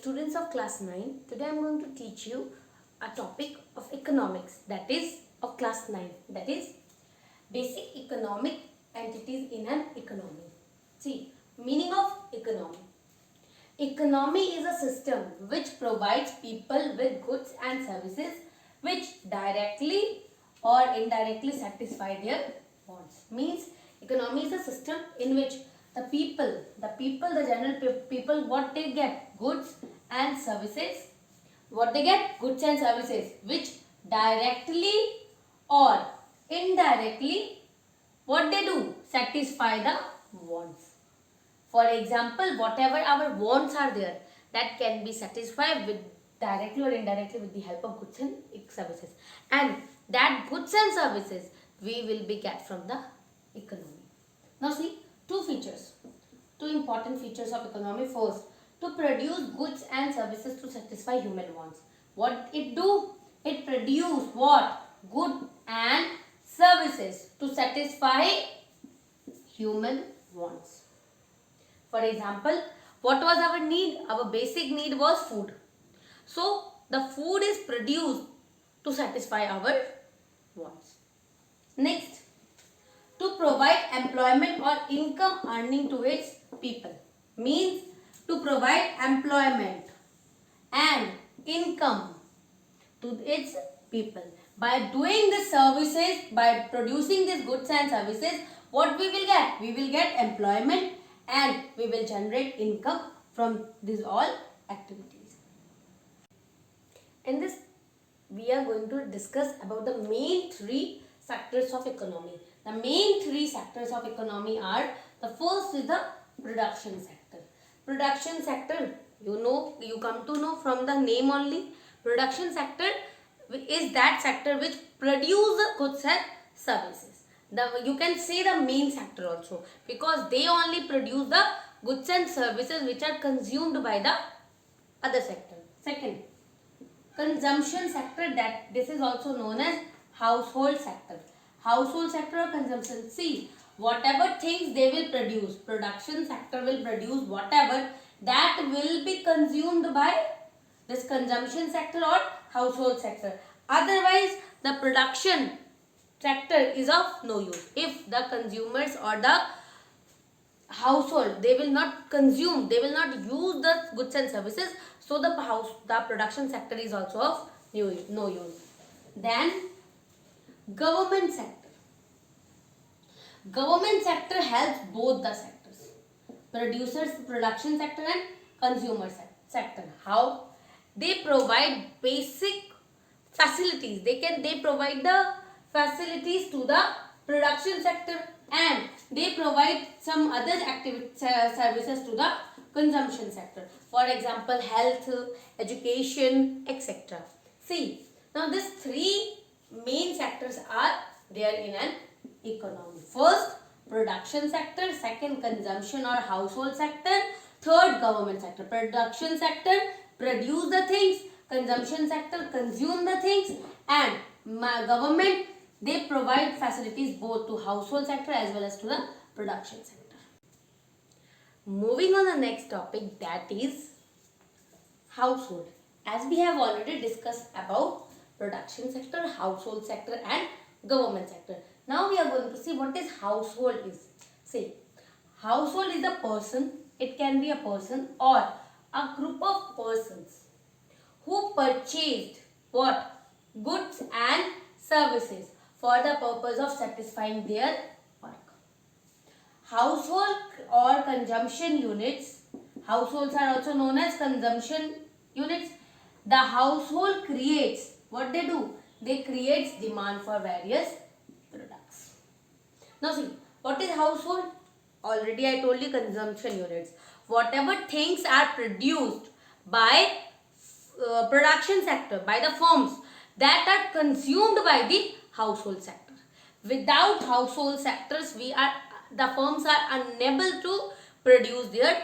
students of class 9, today I am going to teach you a topic of economics, that is of class 9, that is basic economic entities in an economy. See, meaning of economy. Economy is a system which provides people with goods and services which directly or indirectly satisfy their wants. Means economy is a system in which the general people, what they get? Goods and services. What they get? Goods and services which directly or indirectly, what they do? Satisfy the wants. For example, whatever our wants are there, that can be satisfied with directly or indirectly with the help of goods and services. And that goods and services we will be get from the economy. Now see, two important features of economy. First, to produce goods and services to satisfy human wants. What it do? It produce what? Good and services to satisfy human wants. For example, what was our need? Our basic need was food. So, the food is produced to satisfy our wants. Next, to provide employment or income earning to its people. Means to provide employment and income to its people. By doing these services, by producing these goods and services, what we will get? We will get employment and we will generate income from these all activities. In this, we are going to discuss about the main three sectors of economy. The main three sectors of economy are, the first is the production sector. Production sector, you come to know from the name only. Production sector is that sector which produce the goods and services. You can say the main sector also, because they only produce the goods and services which are consumed by the other sector. Second, consumption sector, that this is also known as household sector. Household sector or consumption. See, whatever things they will produce, production sector will produce whatever that will be consumed by this consumption sector or household sector. Otherwise, the production sector is of no use. If the consumers or the household, they will not consume, they will not use the goods and services, so the production sector is also of no use. Then government sector. Government sector helps both the sectors, producers, production sector and consumer sector. How? They provide basic facilities. They provide the facilities to the production sector and they provide some other services to the consumption sector. For example, health, education, etc. See, now these three main sectors are there in an economy. First, production sector. Second, consumption or household sector. Third, government sector. Production sector produce the things, consumption sector consume the things, and government, they provide facilities both to household sector as well as to the production sector. Moving on the next topic, that is household. As we have already discussed about production sector, household sector and government sector. Now we are going to see what is household is. See, household is a person. It can be a person or a group of persons who purchased what? Goods and services for the purpose of satisfying their work. Household or consumption units. Households are also known as consumption units. The household creates, what they do? They create demand for various products. Now see, what is household? Already I told you, consumption units. Whatever things are produced by production sector, by the firms, that are consumed by the household sector. Without household sectors, the firms are unable to produce their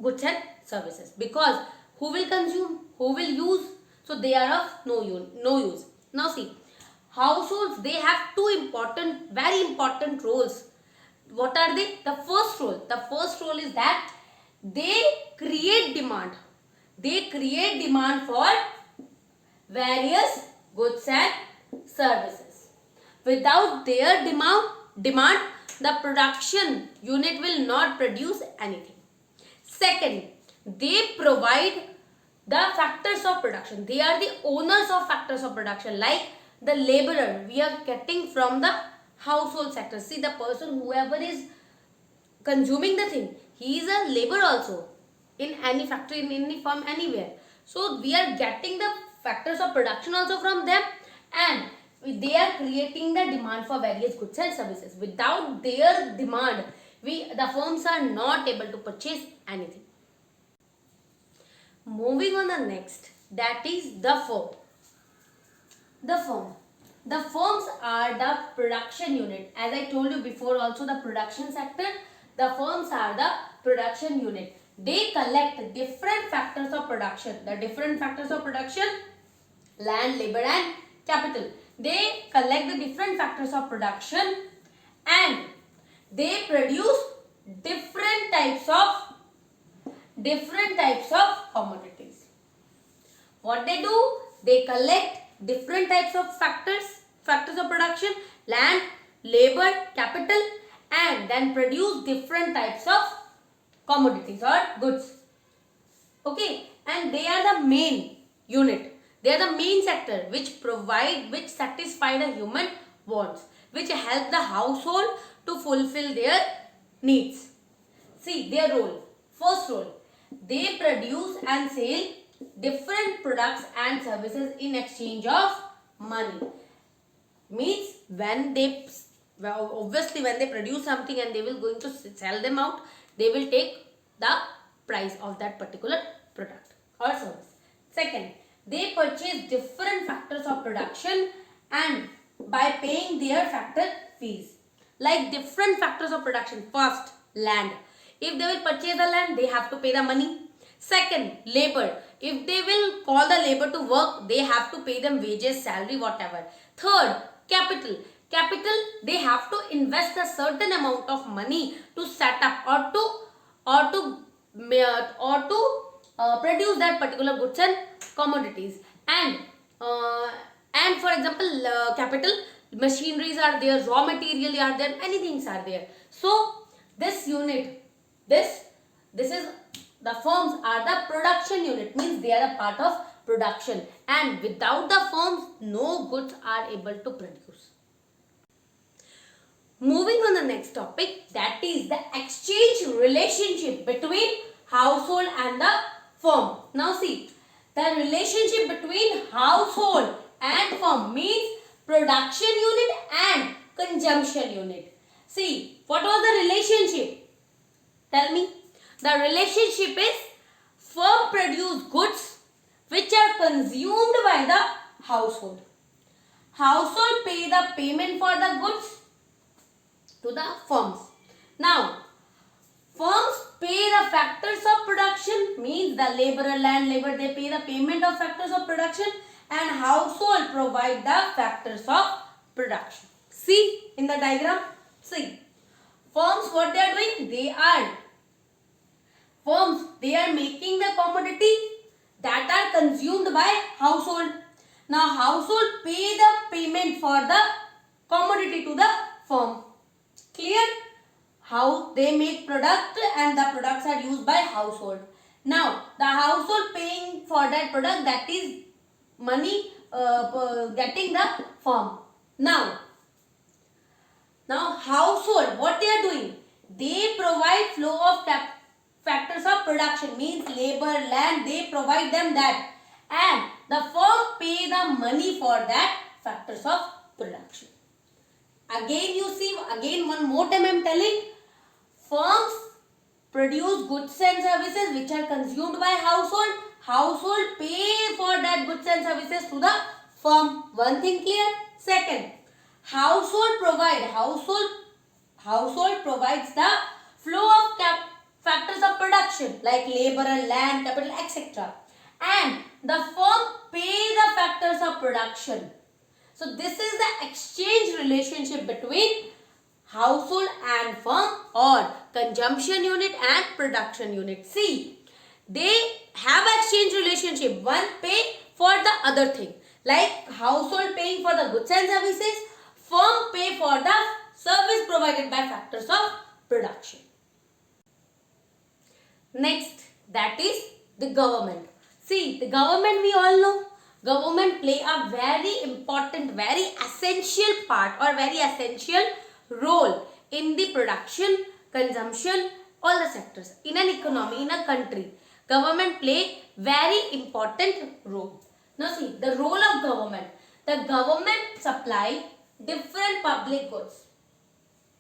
goods and services, because who will consume, who will use? So they are of no use. Now see, households, they have very important roles. What are they? The first role is that they create demand. They create demand for various goods and services. Without their demand, the production unit will not produce anything. Second, they provide the factors of production. They are the owners of factors of production, like the laborer we are getting from the household sector. See, the person, whoever is consuming the thing, he is a labor also in any factory, in any firm, anywhere. So we are getting the factors of production also from them, and they are creating the demand for various goods and services. Without their demand, the firms are not able to purchase anything. Moving on the next, that is the firm. The firm. The firms are the production unit. As I told you before also, the production sector, the firms are the production unit. They collect different factors of production. The different factors of production: land, labor and capital. They collect the different factors of production and they produce different types of commodities. What they do? They collect different types of factors of production, land, labor, capital, and then produce different types of commodities or goods. Okay, and they are the main unit. They are the main sector which satisfy the human wants, which help the household to fulfill their needs. See their role. First role, they produce and sell different products and services in exchange of money. Means when they produce something and they will going to sell them out, they will take the price of that particular product or service. Second, they purchase different factors of production and by paying their factor fees. Like different factors of production. First, land. If they will purchase the land, they have to pay the money. Second, labor. If they will call the labor to work, they have to pay them wages, salary, whatever. Third, capital. Capital, they have to invest a certain amount of money to set up or to produce that particular goods and commodities. And for example, capital, machineries are there, raw material are there, many things are there. So this unit, this is the firms are the production unit, means they are a part of production, and without the firms no goods are able to produce. Moving on the next topic, that is the exchange relationship between household and the firm. Now see, the relationship between household and firm means production unit and consumption unit. See, what was the relationship? Tell me. The relationship is firm produce goods which are consumed by the household. Household pay the payment for the goods to the firms. Now, firms pay the factors of production, means the laborer, land, labor, they pay the payment of factors of production, and household provide the factors of production. See in the diagram. See, firms, what they are doing? They are making the commodity that are consumed by household. Now household pay the payment for the commodity to the firm. Clear? How they make product and the products are used by household. Now the household paying for that product, that is money getting the firm. Now household, what they are doing? They provide flow of factors of production, means labor, land, they provide them that, and the firm pay the money for that factors of production. Again you see, again one more time I am telling, firms produce goods and services which are consumed by household. Household pay for that goods and services to the firm. One thing clear? Second, household provides the flow of factors of production like labor, land, capital, etc. And the firm pay the factors of production. So this is the exchange relationship between household and firm, or consumption unit and production unit. See, they have exchange relationship. One pay for the other thing. Like household paying for the goods and services, firm pay for the service provided by factors of production. Next, that is the government. See, the government, we all know, government play a very important, very essential part or very essential role in the production, consumption, all the sectors. In an economy, in a country, government play very important role. Now see, the role of government. The government supply different public goods.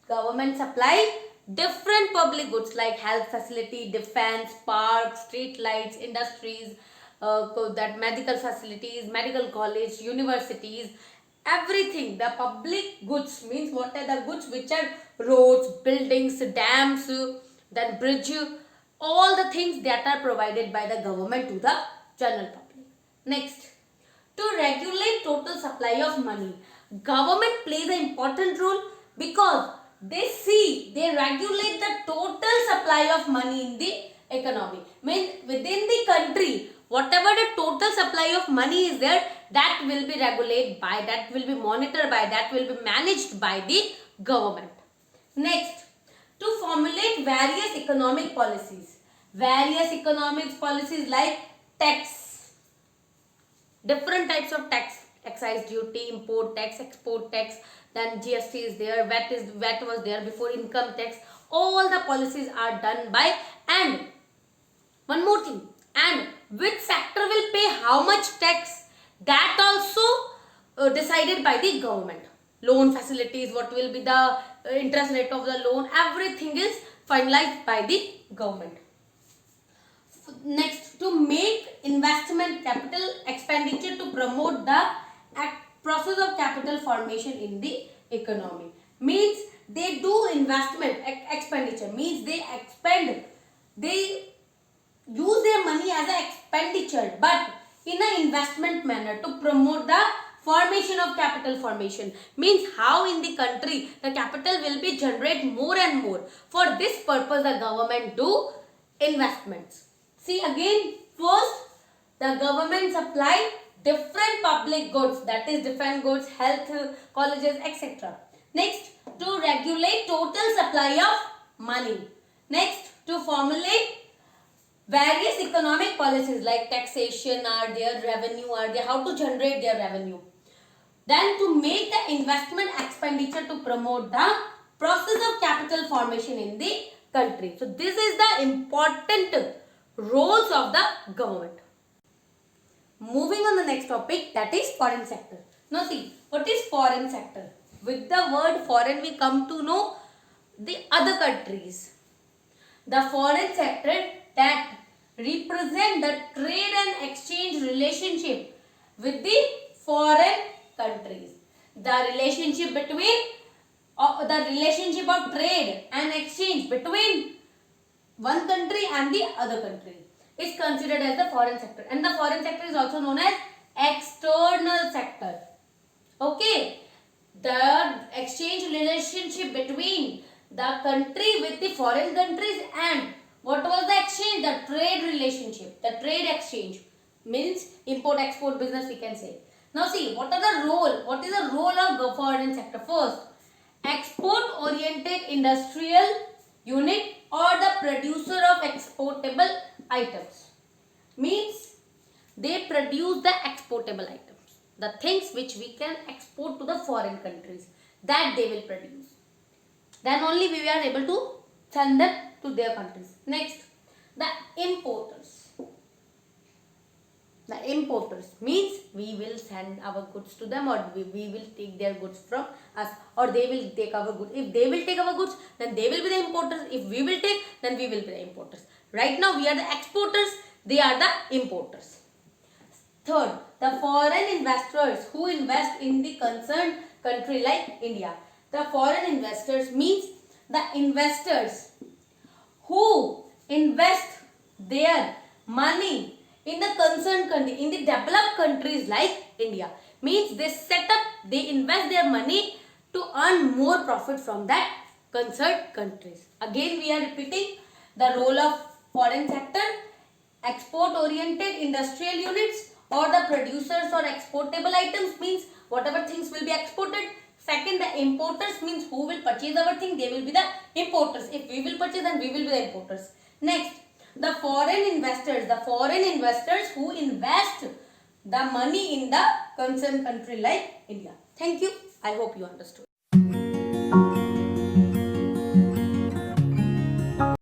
Government supply different public goods like health facility, defense, parks, street lights, industries, that medical facilities, medical college, universities, everything. The public goods means what are the goods which are roads, buildings, dams, then bridge, all the things that are provided by the government to the general public. Next, to regulate total supply of money. Government plays an important role because they regulate the total supply of money in the economy. Means within the country, whatever the total supply of money is there, that will be regulated by, that will be monitored by, that will be managed by the government. Next, to formulate various economic policies. Various economic policies like tax, different types of tax, excise duty, import tax, export tax, then GST is there, VAT was there before, income tax. All the policies are done by, and one more thing, and which sector will pay how much tax, that also decided by the government. Loan facilities, what will be the interest rate of the loan, everything is finalized by the government. Next, to make investment capital expenditure to promote the process of capital formation in the economy. Means they do investment expenditure, means they expend, they use their money as an expenditure but in an investment manner to promote the formation of capital formation. Means how in the country the capital will be generate more and more. For this purpose the government do investments. See again, first the government supply different public goods, that is defense goods, health, colleges, etc. Next, to regulate total supply of money. Next, to formulate various economic policies like taxation are there, revenue are there, how to generate their revenue. Then to make the investment expenditure to promote the process of capital formation in the country. So this is the important roles of the government. Moving on the next topic, that is foreign sector. Now see, what is foreign sector? With the word foreign we come to know the other countries. The foreign sector that represent the trade and exchange relationship with the foreign countries. The relationship between the relationship of trade and exchange between one country and the other country is considered as the foreign sector, and the foreign sector is also known as external sector. Okay, the exchange relationship between the country with the foreign countries, and what was the exchange? The trade relationship, the trade exchange means import export business we can say. Now see, what is the role of the foreign sector? First, export oriented industrial unit or the producer of exportable items. Means they produce the exportable items, the things which we can export to the foreign countries, that they will produce. Then only we are able to send them to their countries. Next, the importers. The importers means we will send our goods to them, or we will take their goods from us, or they will take our goods. If they will take our goods, then they will be the importers. If we will take, then we will be the importers. Right now we are the exporters, they are the importers. Third, the foreign investors who invest in the concerned country like India. The foreign investors means the investors who invest their money in the concerned country, in the developed countries like India. Means they set up, they invest their money to earn more profit from that concerned countries. Again we are repeating the role of foreign sector. export oriented industrial units, or the producers or exportable items means whatever things will be exported. Second, the importers means who will purchase our thing, they will be the importers. If we will purchase, then we will be the importers. Next, the foreign investors who invest the money in the concerned country like India. Thank you. I hope you understood.